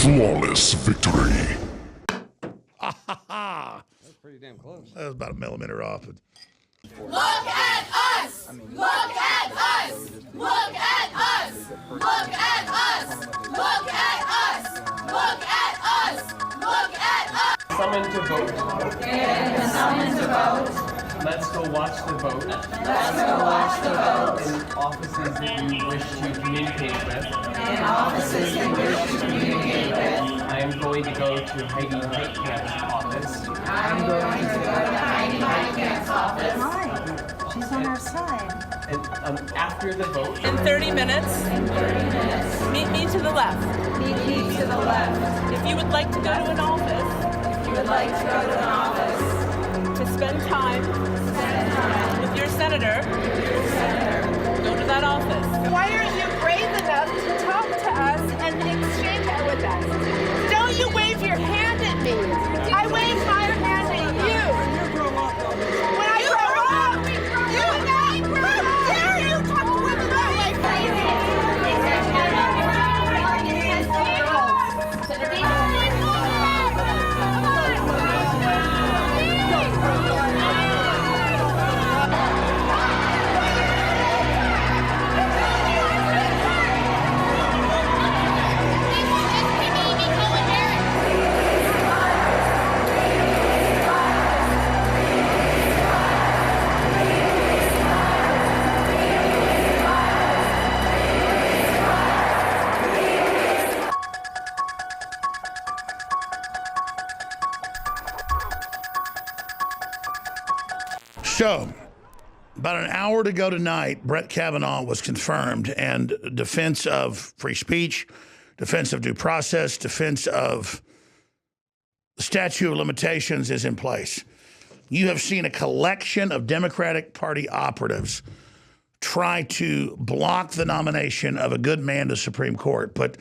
Flawless victory. That's pretty damn close. That was about a millimeter off. But Look at us! Look at us! Look at us! Look at us! Look at us! Look at us! Look at us! Summoned to vote. And summoned to vote. Let's go watch the vote. Let's go watch the vote. In offices that you wish to communicate with. In offices you wish to communicate with. I am going to go to Heidi Heitkamp's office. I'm going to go to Heidi Heitkamp's office. Hi, she's on our side. And after the vote, In 30 minutes, meet me to the left. Meet me to the left. If you would like to go to an office, If you would like to go to an office to spend time with your senator, go to that office. Why aren't you brave enough to talk to us and exchange it with us? Don't you wave your hand at me. I wave my hand at you. When I grow up, how dare you talk to women that way? so, about an hour to go tonight, Brett Kavanaugh was confirmed, and defense of free speech, defense of due process, defense of the statute of limitations is in place. You have seen a collection of Democratic Party operatives try to block the nomination of a good man to Supreme Court. But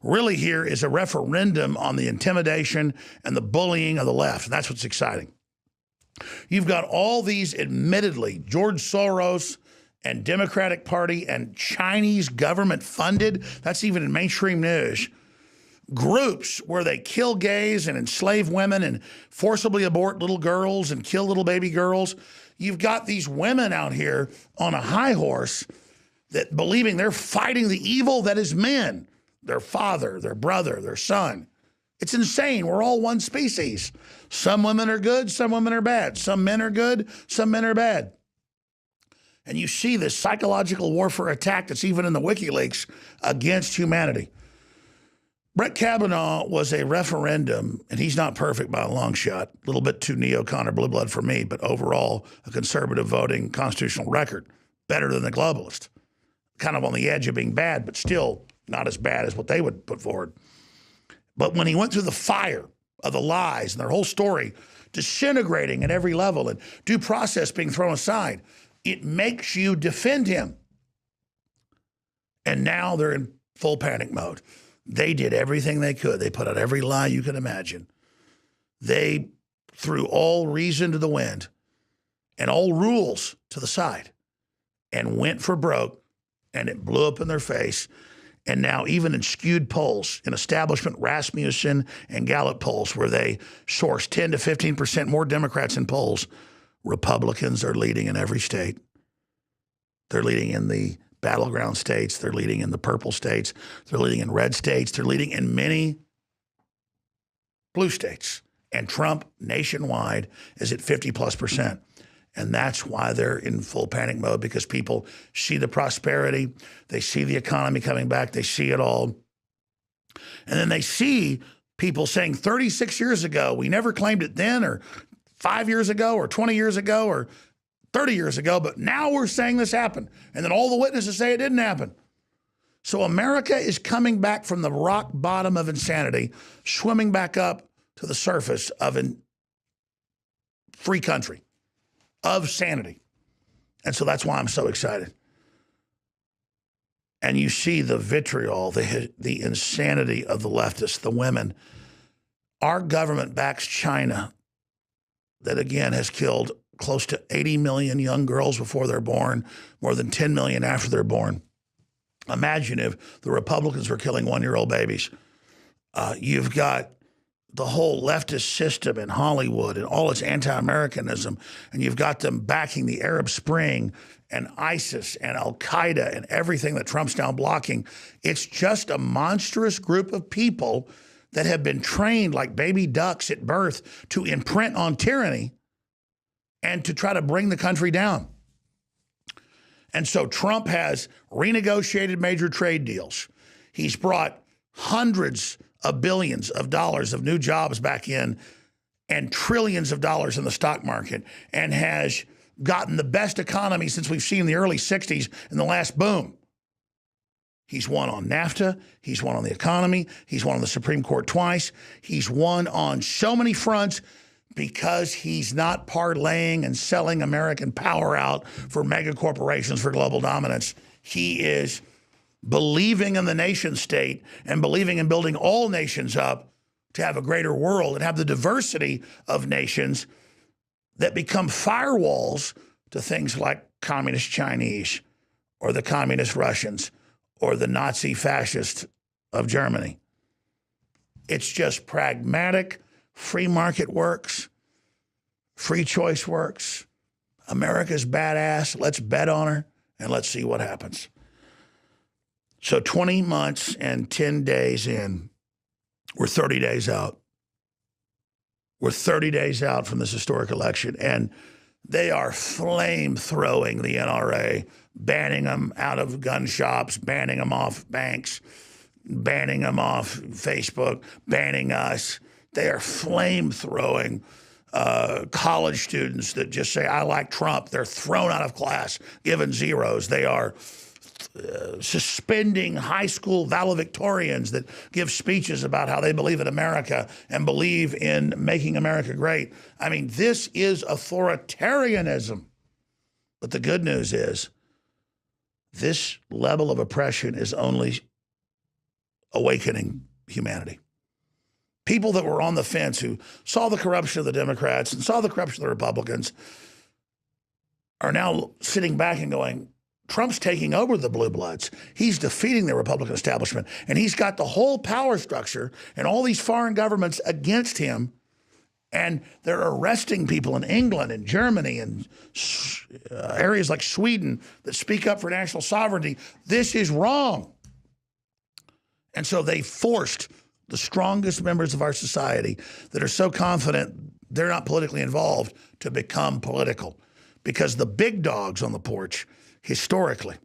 really here is a referendum on the intimidation and the bullying of the left. And that's what's exciting. You've got all these admittedly George Soros and Democratic Party and Chinese government funded, that's even in mainstream news, groups where they kill gays and enslave women and forcibly abort little girls and kill little baby girls. You've got these women out here on a high horse that believing they're fighting the evil that is men, their father, their brother, their son. It's insane. We're all one species. Some women are good, some women are bad. Some men are good, some men are bad. And you see this psychological warfare attack that's even in the WikiLeaks against humanity. Brett Kavanaugh was a referendum, and he's not perfect by a long shot. A little bit too neocon or blue blood for me, but overall a conservative voting constitutional record. Better than the globalist. Kind of on the edge of being bad, but still not as bad as what they would put forward. But when he went through the fire of the lies and their whole story disintegrating at every level and due process being thrown aside, it makes you defend him. And now they're in full panic mode. They did everything they could. They put out every lie you could imagine. They threw all reason to the wind and all rules to the side and went for broke, and it blew up in their face. And now even in skewed polls, in establishment Rasmussen and Gallup polls where they source 10 to 15% more Democrats in polls, Republicans are leading in every state. They're leading in the battleground states. They're leading in the purple states. They're leading in red states. They're leading in many blue states. And Trump nationwide is at 50+%. And that's why they're in full panic mode, because people see the prosperity. They see the economy coming back. They see it all. And then they see people saying 36 years ago, we never claimed it then, or 5 years ago, or 20 years ago, or 30 years ago, but now we're saying this happened. And then all the witnesses say it didn't happen. So America is coming back from the rock bottom of insanity, swimming back up to the surface of a free country, of sanity. And so that's why I'm so excited. And you see the vitriol, the insanity of the leftists, the women. Our government backs China, that again has killed close to 80 million young girls before they're born, more than 10 million after they're born. Imagine if the Republicans were killing one-year-old babies. You've got the whole leftist system in Hollywood and all its anti-Americanism, and you've got them backing the Arab Spring and ISIS and Al-Qaeda and everything that Trump's now blocking. It's just a monstrous group of people that have been trained like baby ducks at birth to imprint on tyranny and to try to bring the country down. And so Trump has renegotiated major trade deals. He's brought hundreds of billions of dollars of new jobs back in and trillions of dollars in the stock market, and has gotten the best economy since we've seen in the early 60s in the last boom. He's won on NAFTA. He's won on the economy. He's won on the Supreme Court twice. He's won on so many fronts because he's not parlaying and selling American power out for mega corporations for global dominance. He is believing in the nation state and believing in building all nations up to have a greater world and have the diversity of nations that become firewalls to things like communist Chinese or the communist Russians or the Nazi fascists of Germany. It's just pragmatic. Free market works. Free choice works. America's badass. Let's bet on her and let's see what happens. So 20 months and 10 days in, we're 30 days out. We're 30 days out from this historic election, and they are flame-throwing the NRA, banning them out of gun shops, banning them off banks, banning them off Facebook, banning us. They are flame-throwing college students that just say, I like Trump. They're thrown out of class, given zeros. They are suspending high school valedictorians that give speeches about how they believe in America and believe in making America great. I mean, this is authoritarianism. But the good news is this level of oppression is only awakening humanity. People that were on the fence, who saw the corruption of the Democrats and saw the corruption of the Republicans, are now sitting back and going, Trump's taking over the blue bloods. He's defeating the Republican establishment, and he's got the whole power structure and all these foreign governments against him, and they're arresting people in England and Germany and areas like Sweden that speak up for national sovereignty. This is wrong. And so they forced the strongest members of our society that are so confident they're not politically involved to become political, because the big dogs on the porch historically,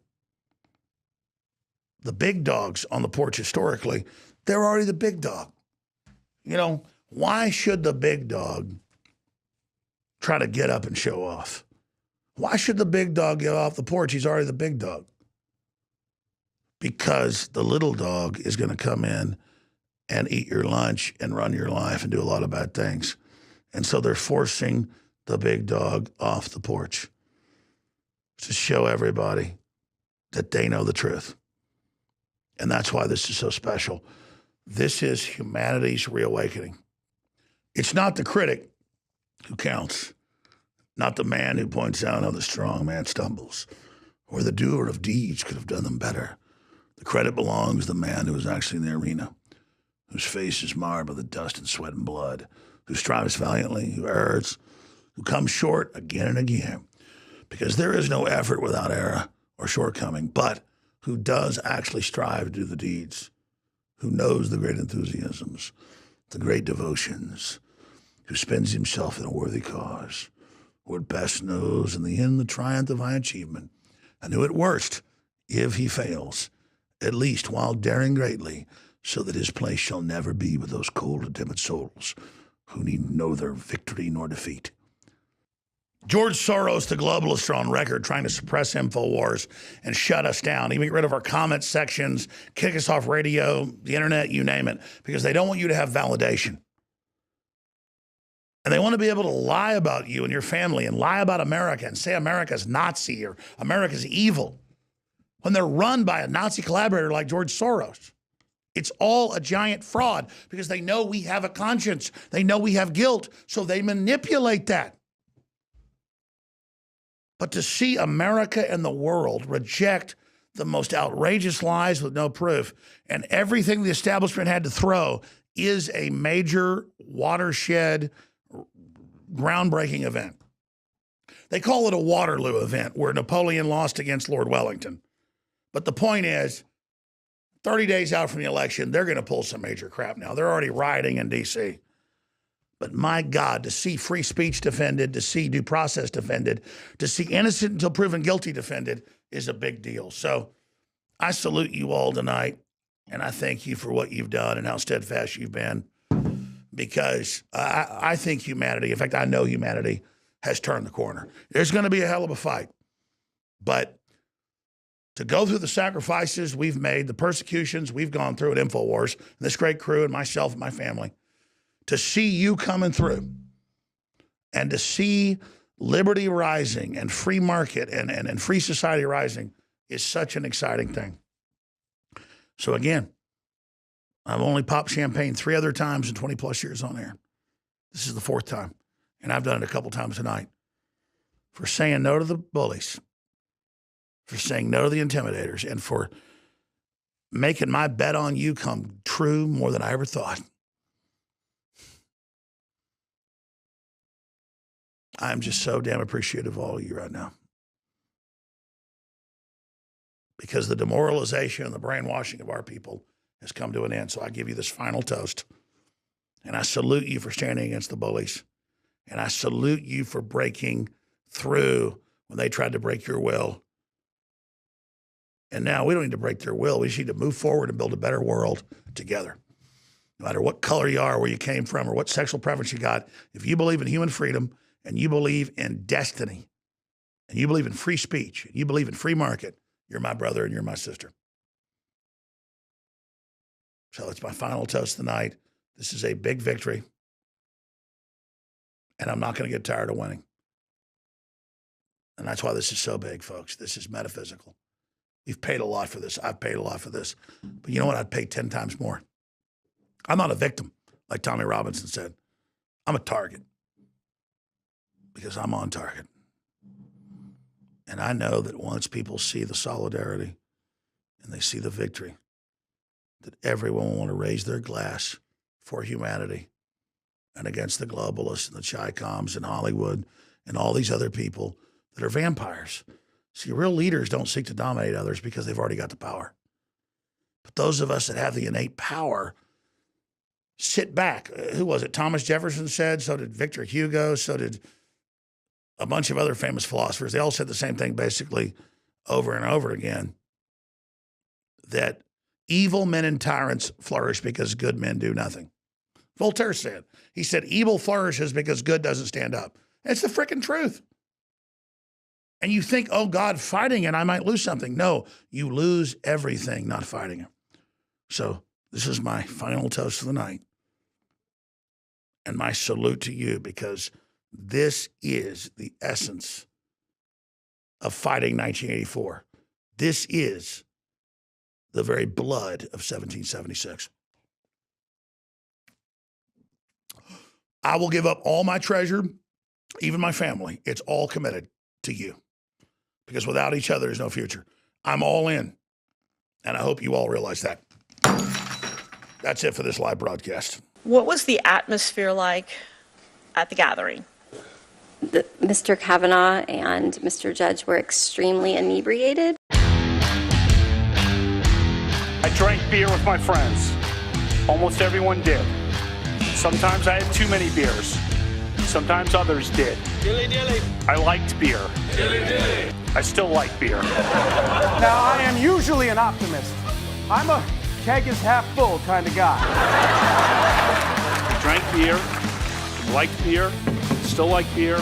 they're already the big dog. You know, why should the big dog try to get up and show off? Why should the big dog get off the porch? He's already the big dog. Because the little dog is going to come in and eat your lunch and run your life and do a lot of bad things. And so they're forcing the big dog off the porch to show everybody that they know the truth. And that's why this is so special. This is humanity's reawakening. It's not the critic who counts, not the man who points out how the strong man stumbles, or the doer of deeds could have done them better. The credit belongs to the man who is actually in the arena, whose face is marred by the dust and sweat and blood, who strives valiantly, who errs, who comes short again and again. Because there is no effort without error or shortcoming, but who does actually strive to do the deeds, who knows the great enthusiasms, the great devotions, who spends himself in a worthy cause, who at best knows in the end the triumph of high achievement, and who at worst, if he fails, at least while daring greatly, so that his place shall never be with those cold and timid souls who need neither victory nor defeat. George Soros, the globalist, are on record trying to suppress InfoWars and shut us down, even get rid of our comment sections, kick us off radio, the internet, you name it, because they don't want you to have validation. And they want to be able to lie about you and your family and lie about America and say America's Nazi or America's evil when they're run by a Nazi collaborator like George Soros. It's all a giant fraud because they know we have a conscience. They know we have guilt, so they manipulate that. But to see America and the world reject the most outrageous lies with no proof and everything the establishment had to throw is a major watershed, groundbreaking event. They call it a Waterloo event where Napoleon lost against Lord Wellington. But the point is, 30 days out from the election, they're going to pull some major crap now. They're already rioting in D.C. But my God, to see free speech defended, to see due process defended, to see innocent until proven guilty defended is a big deal. So I salute you all tonight, and I thank you for what you've done and how steadfast you've been, because I think humanity, in fact, I know humanity has turned the corner. There's going to be a hell of a fight. But to go through the sacrifices we've made, the persecutions we've gone through at InfoWars, this great crew and myself and my family, to see you coming through and to see liberty rising and free market and free society rising is such an exciting thing. So again, I've only popped champagne 3 other times in 20 plus years on air. This is the 4th time. And I've done it a couple times tonight, for saying no to the bullies, for saying no to the intimidators, and for making my bet on you come true more than I ever thought. I'm just so damn appreciative of all of you right now, because the demoralization and the brainwashing of our people has come to an end. So I give you this final toast, and I salute you for standing against the bullies. And I salute you for breaking through when they tried to break your will. And now we don't need to break their will. We just need to move forward and build a better world together. No matter what color you are, where you came from, or what sexual preference you got, if you believe in human freedom and you believe in destiny and you believe in free speech and you believe in free market, you're my brother and you're my sister. So it's my final toast tonight. This is a big victory. And I'm not going to get tired of winning. And that's why this is so big, folks. This is metaphysical. We've paid a lot for this. I've paid a lot for this. But you know what? I'd pay 10 times more. I'm not a victim, like Tommy Robinson said. I'm a target, because I'm on target. And I know that once people see the solidarity and they see the victory, that everyone will want to raise their glass for humanity and against the globalists and the Chi-Coms and Hollywood and all these other people that are vampires. See, real leaders don't seek to dominate others because they've already got the power. But those of us that have the innate power sit back. Who was it? Thomas Jefferson said, so did Victor Hugo, so did a bunch of other famous philosophers. They all said the same thing basically over and over again, that evil men and tyrants flourish because good men do nothing. Voltaire said. He said, evil flourishes because good doesn't stand up. It's the freaking truth. And you think, oh, God, fighting it, I might lose something. No, you lose everything not fighting it. So this is my final toast of the night. And my salute to you, because this is the essence of fighting 1984. This is the very blood of 1776. I will give up all my treasure, even my family. It's all committed to you, because without each other, there's no future. I'm all in, and I hope you all realize that. That's it for this live broadcast. What was the atmosphere like at the gathering? Mr. Kavanaugh and Mr. Judge were extremely inebriated. I drank beer with my friends. Almost everyone did. Sometimes I had too many beers. Sometimes others did. Dilly dilly. I liked beer. Dilly dilly. I still like beer. Now, I am usually an optimist. I'm a keg is half full kind of guy. I drank beer, liked beer, still like beer.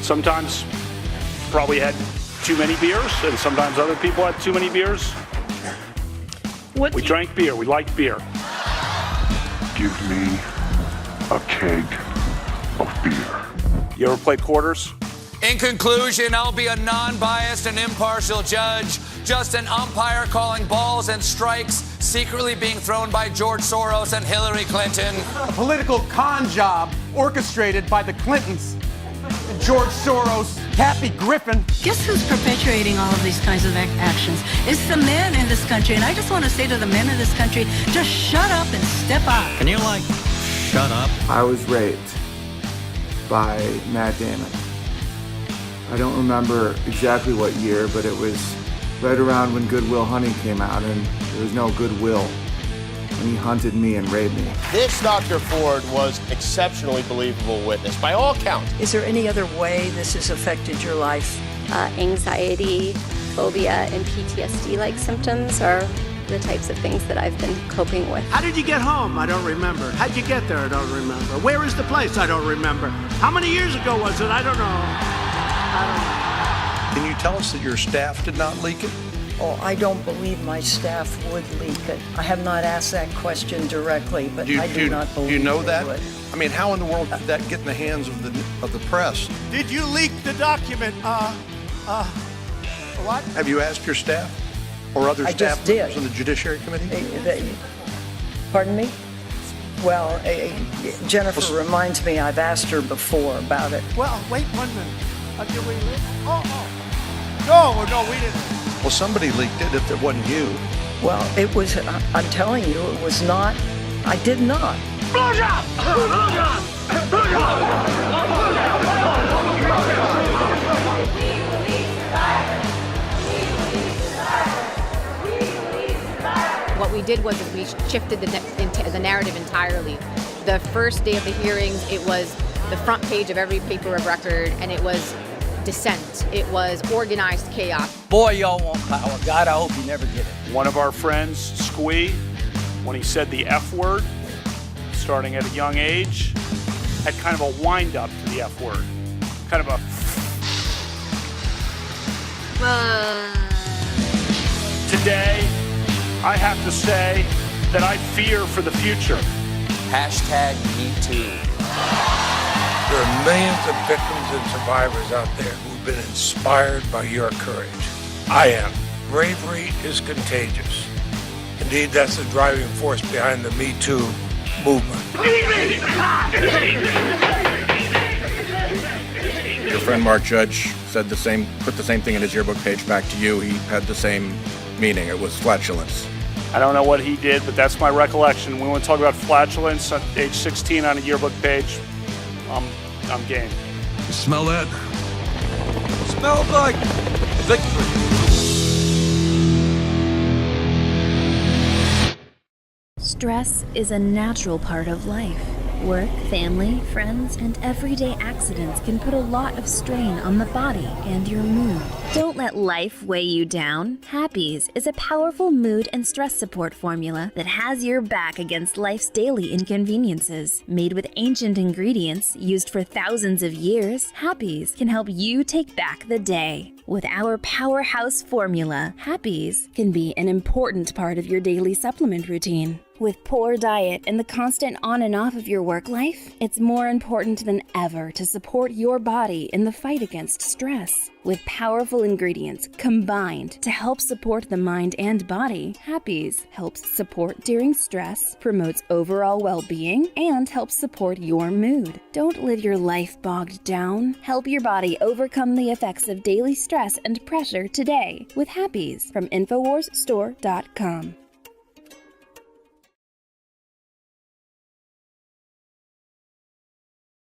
Sometimes probably had too many beers, and sometimes other people had too many beers. We drank beer. We liked beer. Give me a keg of beer. You ever played quarters? In conclusion, I'll be a non-biased and impartial judge, just an umpire calling balls and strikes secretly being thrown by George Soros and Hillary Clinton. A political con job orchestrated by the Clintons. George Soros, Kathy Griffin. Guess who's perpetuating all of these kinds of actions? It's the men in this country, and I just want to say to the men in this country, just shut up and step up. Can you, shut up? I was raped by Matt Damon. I don't remember exactly what year, but it was right around when Good Will Hunting came out, and there was no goodwill when he hunted me and raped me. This Dr. Ford was exceptionally believable witness by all counts. Is there any other way this has affected your life? Anxiety, phobia, and PTSD-like symptoms are the types of things that I've been coping with. How did you get home? I don't remember. How'd you get there? I don't remember. Where is the place? I don't remember. How many years ago was it? I don't know. Can you tell us that your staff did not leak it? Oh, I don't believe my staff would leak it. I have not asked that question directly, but I do not believe it. Do you know that? Would. I mean, how in the world did that get in the hands of the press? Did you leak the document? What? Have you asked your staff or other staff members on the Judiciary Committee? Pardon me? Well, Jennifer reminds me I've asked her before about it. Well, wait 1 minute. Did we leak? No, we didn't. Well, somebody leaked it if it wasn't you. Well, it was, I'm telling you, it was not, I did not. Blowjob! Blowjob! What we did was we shifted the narrative entirely. The first day of the hearings, it was the front page of every paper of record, and it was dissent. It was organized chaos. Boy, y'all want power. God, I hope you never get it. One of our friends, Squee, when he said the F word, starting at a young age, had kind of a wind up to the F word. Kind of a... Today, I have to say that I fear for the future. #MeToo. There are millions of victims and survivors out there who've been inspired by your courage. I am. Bravery is contagious. Indeed, that's the driving force behind the Me Too movement. Your friend Mark Judge said put the same thing in his yearbook page back to you. He had the same meaning. It was flatulence. I don't know what he did, but that's my recollection. We want to talk about flatulence at age 16 on a yearbook page. I'm game. You smell that? Smells like victory. Stress is a natural part of life. Work, family, friends, and everyday accidents can put a lot of strain on the body and your mood. Don't let life weigh you down. Happies is a powerful mood and stress support formula that has your back against life's daily inconveniences. Made with ancient ingredients used for thousands of years, Happies can help you take back the day. With our powerhouse formula, Happies can be an important part of your daily supplement routine. With poor diet and the constant on and off of your work life, it's more important than ever to support your body in the fight against stress. With powerful ingredients combined to help support the mind and body, Happies helps support during stress, promotes overall well-being, and helps support your mood. Don't live your life bogged down. Help your body overcome the effects of daily stress and pressure today with Happies from InfoWarsStore.com.